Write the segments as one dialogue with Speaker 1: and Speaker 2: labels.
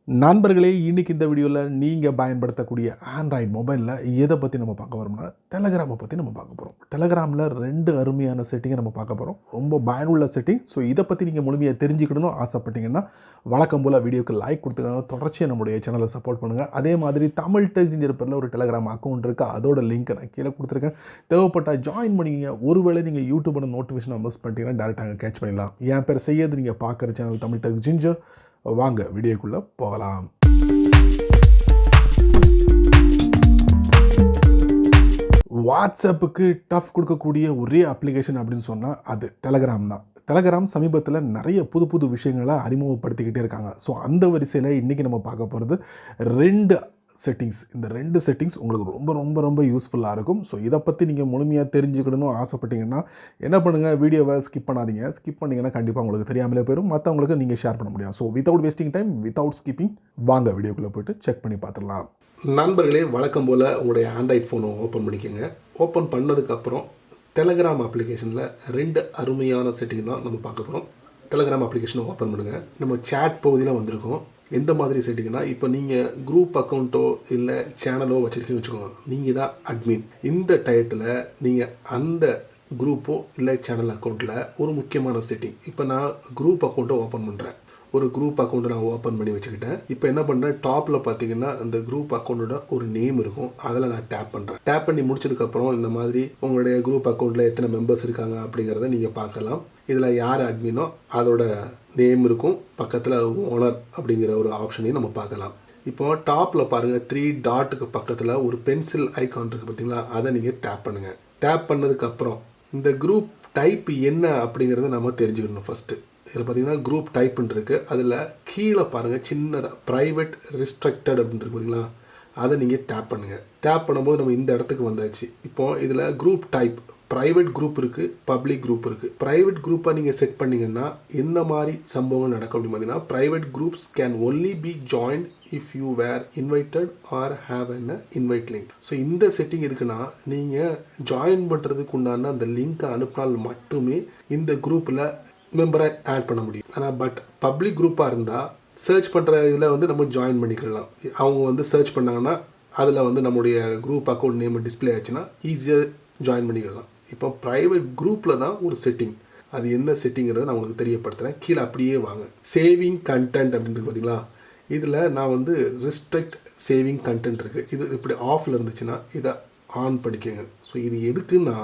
Speaker 1: நண்பர்களே, இன்னைக்கு இந்த வீடியோவில் நீங்கள் பயன்படுத்தக்கூடிய ஆண்ட்ராய்டு மொபைலில் எதை பற்றி நம்ம பார்க்க போகிறோம்னா, டெலகிராமை பற்றி நம்ம பார்க்க போகிறோம். டெலகிராமில் 2 அருமையான செட்டிங்கை நம்ம பார்க்க போகிறோம். ரொம்ப பயனுள்ள செட்டிங். ஸோ இதை பற்றி நீங்கள் முழுமையாக தெரிஞ்சுக்கணும்னு ஆசைப்பட்டீங்கன்னா, வழக்கம் போல் வீடியோக்கு லைக் கொடுத்துக்காங்க. தொடர்ச்சியாக நம்முடைய சேனலை சப்போர்ட் பண்ணுங்கள். அதே மாதிரி தமிழ் டெக் இன்ஜினியர் பேரில் ஒரு டெலகிராம் அக்கௌண்ட் இருக்குது. அதோட லிங்க்கை நான் கீழே கொடுத்துருக்கேன். தேவைப்பட்டால் ஜாயின் பண்ணிக்கிங்க. ஒருவேளை நீங்கள் யூடியூபோட நோட்டிஃபிகேஷனை மிஸ் பண்ணிட்டீங்கன்னா டேரெக்டாக கேட்ச் பண்ணிடலாம். என் பேர் செய்யது, நீங்கள் பார்க்குற சேனல் தமிழ் டெக் ஜிஞ்சர். வாங்க வீடியோக்குள்ளே போகலாம். வாட்ஸ்அப்புக்கு டஃப் கொடுக்கக்கூடிய ஒரே அப்ளிகேஷன் அப்படின்னு சொன்னால் அது டெலகிராம் தான். டெலகிராம் சமீபத்தில் நிறைய புது புது விஷயங்களை அறிமுகப்படுத்திக்கிட்டே இருக்காங்க. ஸோ அந்த வரிசையில் இன்றைக்கி நம்ம பார்க்க போகிறது 2 செட்டிங்ஸ். இந்த 2 செட்டிங்ஸ் உங்களுக்கு ரொம்ப ரொம்ப ரொம்ப யூஸ்ஃபுல்லாக இருக்கும். ஸோ இதை பற்றி நீங்கள் முழுமையாக தெரிஞ்சுக்கணும்னு ஆசைப்பட்டீங்கன்னா என்ன பண்ணுங்கள், வீடியோவை ஸ்கிப் பண்ணாதீங்க. ஸ்கிப் பண்ணிங்கன்னா கண்டிப்பாக உங்களுக்கு தெரியாமலே போயிடும். மற்றவங்களுக்கு நீங்கள் ஷேர் பண்ண முடியும். So without wasting time, without skipping, வாங்க வீடியோக்குள்ளே போய்ட்டு செக் பண்ணி பார்த்துடலாம்.
Speaker 2: நண்பர்களே, வழக்கம் போல் உங்களுடைய ஆண்ட்ராய்ட் ஃபோனை ஓப்பன் பண்ணிக்கோங்க. ஓப்பன் பண்ணதுக்கப்புறம் டெலகிராம் அப்ளிகேஷனில் 2 அருமையான செட்டிங் தான் நம்ம பார்க்க போகிறோம். டெலகிராம் அப்ளிகேஷனை ஓப்பன் பண்ணுங்கள். நம்ம சேட் பகுதியில் வந்திருக்கோம். எந்த மாதிரி செட்டிங்னா, இப்போ நீங்கள் குரூப் அக்கௌண்ட்டோ இல்லை சேனலோ வச்சுருக்கீங்கன்னு வச்சுக்கோங்க. நீங்கள் தான் அட்மின். இந்த டயத்தில் நீங்கள் அந்த குரூப்போ இல்லை சேனல் அக்கௌண்ட்டில் ஒரு முக்கியமான செட்டிங். இப்போ நான் குரூப் அக்கௌண்ட்டை ஓப்பன் பண்ணுறேன். ஒரு குரூப் அக்கௌண்ட்டை நான் ஓப்பன் பண்ணி வச்சுக்கிட்டேன். இப்போ என்ன பண்ணுறேன், டாப்பில் பார்த்தீங்கன்னா அந்த குரூப் அக்கௌண்ட்டோட ஒரு நேம் இருக்கும். அதில் நான் டேப் பண்ணுறேன். டேப் பண்ணி முடிச்சதுக்கப்புறம் இந்த மாதிரி உங்களுடைய குரூப் அக்கௌண்ட்டில் எத்தனை மெம்பர்ஸ் இருக்காங்க அப்படிங்கிறத நீங்கள் பார்க்கலாம். இதில் யார் அட்மினோ அதோட நேம் இருக்கும். பக்கத்தில் ஓனர் அப்படிங்கிற ஒரு ஆப்ஷனையும் நம்ம பார்க்கலாம். இப்போ டாப்பில் பாருங்கள், 3 டாட்டுக்கு பக்கத்தில் ஒரு பென்சில் ஐக்கான் இருக்குது பார்த்தீங்களா, அதை நீங்கள் டேப் பண்ணுங்கள். டேப் பண்ணதுக்கப்புறம் இந்த குரூப் டைப் என்ன அப்படிங்கிறத நம்ம தெரிஞ்சுக்கணும். ஃபஸ்ட்டு இதில் பார்த்தீங்கன்னா குரூப் டைப்புன்னு இருக்குது. அதில் கீழே பாருங்கள், சின்னதாக ப்ரைவேட் ரெஸ்ட்ரிக்டட் அப்படின்னு இருக்கு பார்த்தீங்களா, அதை நீங்கள் டேப் பண்ணுங்கள். டேப் பண்ணும்போது நம்ம இந்த இடத்துக்கு வந்தாச்சு. இப்போது இதில் குரூப் டைப் ப்ரைவேட் குரூப் இருக்குது, பப்ளிக் குரூப் இருக்குது. ப்ரைவேட் குரூப்பாக நீங்கள் செட் பண்ணிங்கன்னா எந்த மாதிரி சம்பவங்கள் நடக்கும் அப்படின்னு பார்த்தீங்கன்னா, private groups can only be join if you were invited or have an invite link. So இந்த செட்டிங் இருக்குன்னா, நீங்கள் ஜாயின் பண்ணுறதுக்கு உண்டான அந்த லிங்க்கை அனுப்பினால் மட்டுமே இந்த குரூப்பில் மெம்பரை ஆட் பண்ண முடியும். ஆனால் பட் பப்ளிக் குரூப்பாக இருந்தால் சர்ச் பண்ணுற இதில் வந்து நம்ம ஜாயின் பண்ணிக்கலாம். அவங்க வந்து சர்ச் பண்ணாங்கன்னா அதில் வந்து நம்முடைய குரூப் அக்கௌண்ட் நேம் டிஸ்பிளே ஆச்சுன்னா ஈஸியாக ஜாயின் பண்ணிக்கலாம். இப்போ ப்ரைவேட் குரூப்பில் தான் ஒரு செட்டிங். அது என்ன செட்டிங்கிறத நான் உங்களுக்கு தெரியப்படுத்துகிறேன். கீழே அப்படியே வாங்க. சேவிங் கண்டென்ட் அப்படின்றது பார்த்தீங்களா, இதில் நான் வந்து ரெஸ்ட்ரிக்ட் சேவிங் கண்டென்ட் இருக்குது. இது இப்படி ஆஃபில் இருந்துச்சுன்னா இதை ஆன் பண்ணிக்கோங்க. ஸோ இது எதுக்குன்னா,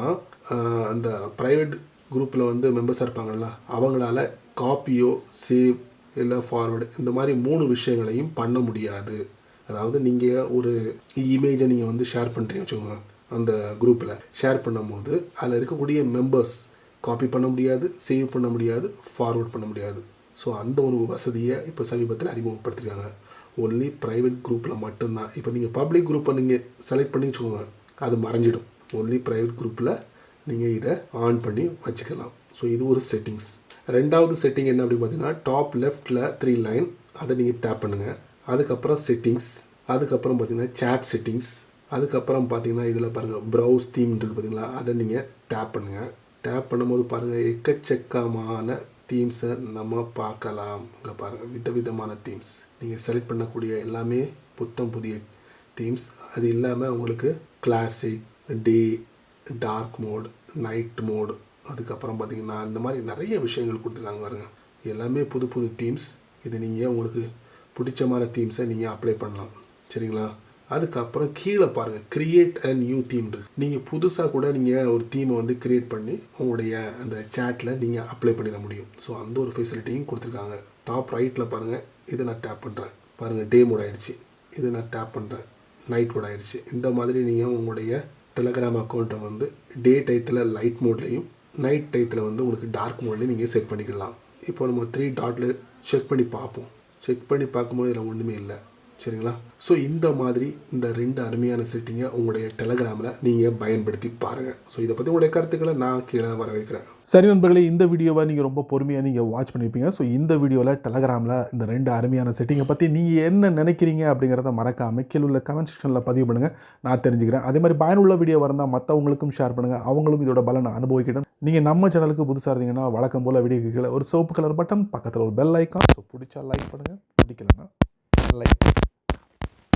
Speaker 2: அந்த ப்ரைவேட் குரூப்பில் வந்து மெம்பர்ஸாக இருப்பாங்கள்ல, அவங்களால காப்பியோ சேவ் இல்லை ஃபார்வர்டு இந்த மாதிரி 3 விஷயங்களையும் பண்ண முடியாது. அதாவது நீங்கள் ஒரு இமேஜை நீங்கள் வந்து ஷேர் பண்ணுறீங்க வச்சுக்கோங்க, அந்த குரூப்பில் ஷேர் பண்ணும்போது அதில் இருக்கக்கூடிய மெம்பர்ஸ் காப்பி பண்ண முடியாது, சேவ் பண்ண முடியாது, ஃபார்வர்ட் பண்ண முடியாது. ஸோ அந்த ஒரு வசதியை இப்போ சமீபத்தில் அறிமுகப்படுத்திருக்காங்க. ஒன்லி ப்ரைவேட் குரூப்பில் மட்டும்தான். இப்போ நீங்கள் பப்ளிக் குரூப்பை நீங்கள் செலக்ட் பண்ணி வச்சுக்கோங்க, அது மறைஞ்சிடும். ஒன்லி ப்ரைவேட் குரூப்பில் நீங்கள் இதை ஆன் பண்ணி வச்சுக்கலாம். ஸோ இது ஒரு செட்டிங்ஸ். 2வது செட்டிங் என்ன அப்படின்னு பார்த்தீங்கன்னா, டாப் லெஃப்டில் 3 லைன், அதை நீங்கள் டேப் பண்ணுங்கள். அதுக்கப்புறம் செட்டிங்ஸ், அதுக்கப்புறம் பார்த்தீங்கன்னா சேட் செட்டிங்ஸ், அதுக்கப்புறம் பார்த்தீங்கன்னா இதில் பாருங்கள் ப்ரௌஸ் தீம் இருக்குது பார்த்தீங்களா, அதை நீங்கள் டேப் பண்ணுங்கள். டேப் பண்ணும்போது பாருங்கள், எக்கச்சக்கமான தீம்ஸை நம்ம பார்க்கலாம். இங்கே பாருங்கள், விதவிதமான தீம்ஸ். நீங்கள் செலக்ட் பண்ணக்கூடிய எல்லாமே புத்தம் புதிய தீம்ஸ். அது இல்லாமல் உங்களுக்கு கிளாசிக், டே, டார்க் மோட், நைட் மோடு, அதுக்கப்புறம் பார்த்தீங்கன்னா இந்த மாதிரி நிறைய விஷயங்கள் கொடுத்துருக்காங்க பாருங்கள். எல்லாமே புது புது தீம்ஸ். இது நீங்கள் உங்களுக்கு பிடிச்ச மாதிரி தீம்ஸை நீங்கள் அப்ளை பண்ணலாம். சரிங்களா? அதுக்கப்புறம் கீழே பாருங்கள், கிரியேட் அ நியூ தீம் இருக்குது. நீங்கள் புதுசாக கூட நீங்கள் ஒரு தீமை வந்து கிரியேட் பண்ணி உங்களுடைய அந்த சேட்டில் நீங்கள் அப்ளை பண்ணிட முடியும். ஸோ அந்த ஒரு ஃபெசிலிட்டியும் கொடுத்துருக்காங்க. டாப் ரைட்டில் பாருங்கள், இதை நான் டேப் பண்ணுறேன். பாருங்கள், டே மோட் ஆயிடுச்சு. இதை நான் டேப் பண்ணுறேன், நைட் மோட் ஆயிடுச்சு. இந்த மாதிரி நீங்கள் உங்களுடைய டெலகிராம் அக்கௌண்ட்டை வந்து டே டயத்தில் லைட் மோட்லேயும் நைட் டயத்தில் வந்து உங்களுக்கு டார்க் மோட்லேயும் நீங்கள் செட் பண்ணிக்கலாம். இப்போ நம்ம 3 டாட்டில் செக் பண்ணி பார்ப்போம். செக் பண்ணி பார்க்கும்போது இதில் ஒன்றுமே இல்லை. சரிங்களா? ஸோ இந்த மாதிரி இந்த 2 அருமையான செட்டிங்கை உங்களுடைய டெலகிராமில் நீங்கள் பயன்படுத்தி பாருங்கள். ஸோ இதை பற்றி உங்களுடைய கருத்துக்களை நான் கீழே வரவேற்கிறேன்.
Speaker 1: சரி நண்பர்களே, இந்த வீடியோவை நீங்கள் ரொம்ப பொறுமையாக நீங்கள் வாட்ச் பண்ணியிருப்பீங்க. ஸோ இந்த வீடியோவில் டெலகிராமில் இந்த 2 அருமையான செட்டிங்கை பற்றி நீங்கள் என்ன நினைக்கிறீங்க அப்படிங்கிறத மறக்காமல் கீழே உள்ள கமெண்ட் செக்ஷனில் பதிவு பண்ணுங்கள், நான் தெரிஞ்சுக்கிறேன். அதே மாதிரி பயனுள்ள வீடியோ இருந்தால் மற்றவங்களுக்கும் ஷேர் பண்ணுங்கள், அவங்களும் இதோட பலனை அனுபவிக்கிட்டோம். நீங்கள் நம்ம சேனலுக்கு புதுசாக இருந்தீங்கன்னா வழக்கம் போல் வீடியோக்கு கீழே ஒரு சிவப்பு கலர் பட்டன், பக்கத்தில் ஒரு பெல் ஐக்கான். ஸோ பிடிச்சா லைக் பண்ணுங்கள், பிடிக்கலன்னா லைக்